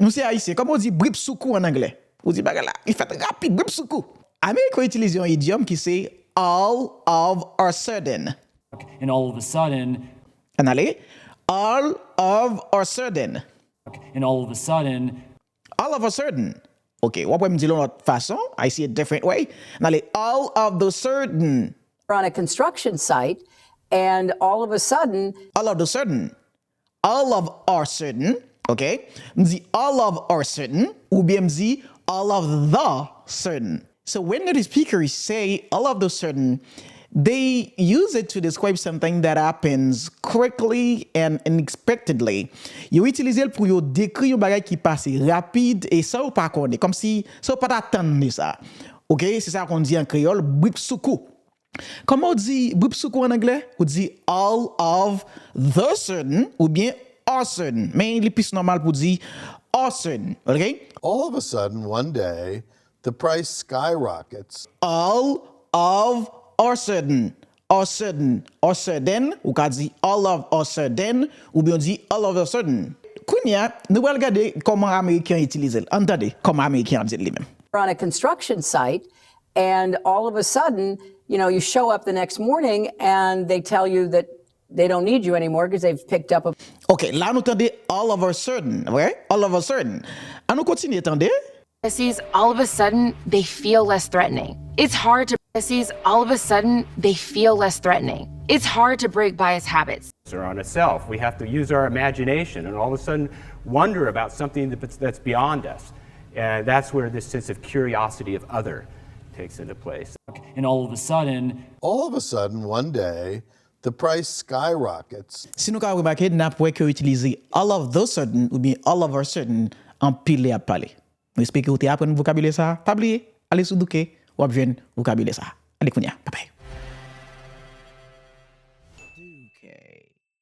Monsieur haïtien, comment on dit brip soukou en anglais? On dit bagarre là, il fait rapide, brip soukou. Américain utilise un idiome qui c'est all of a sudden. And all of a sudden, En allez, all of a sudden. and all of a sudden, All of a sudden. Okay, what me dire d'une autre façon? I see it different way. En allez, all of the sudden. We're on a construction site, and all of a sudden, All of the sudden. All of a sudden. Okay? Me dit all of a sudden, ou bien me dit all of the sudden. So when the speakers say all of the sudden, they use it to describe something that happens quickly and unexpectedly. Yo utilise el pour yo décrire un bagage qui passe rapide et ça ou pas connaît, comme si ça ou pas attendre ça. OK, c'est ça qu'on dit en créole, brip soukou. Comment on dit brip soukou en anglais? On dit all of the sudden ou bien a sudden. Mais il est plus normal pour dire a sudden, OK? All of a sudden, one day, the price skyrockets. All of a sudden, ou ka di all of a sudden, ou bien di all of a sudden. Kounya, nous allons regarder comment Américain utilise. Entendez comment Américain dit lui-même. we're on a construction site, and all of a sudden, you show up the next morning, and they tell you that they don't need you anymore because they've picked up a OK, là nous entendez all of a sudden, ouais? All of a sudden. On nous continue, attendez. All of a sudden, they feel less threatening. It's hard to all of a sudden, they feel less threatening. It's hard to break bias habits. On itself. We have to use our imagination and all of a sudden wonder about something that's beyond us. And that's where this sense of curiosity of other takes into place. and all of a sudden, One day, the price skyrockets. Si nous avons remarqué, nous avons utiliser all of the sudden ou bien all of a sudden en pile à parler. J'espère que vous avez appris le vocabulaire ça. Pas oublier, allez sur Dooke, ou apprendre le vocabulaire ça. Allez, kounya. Bye bye.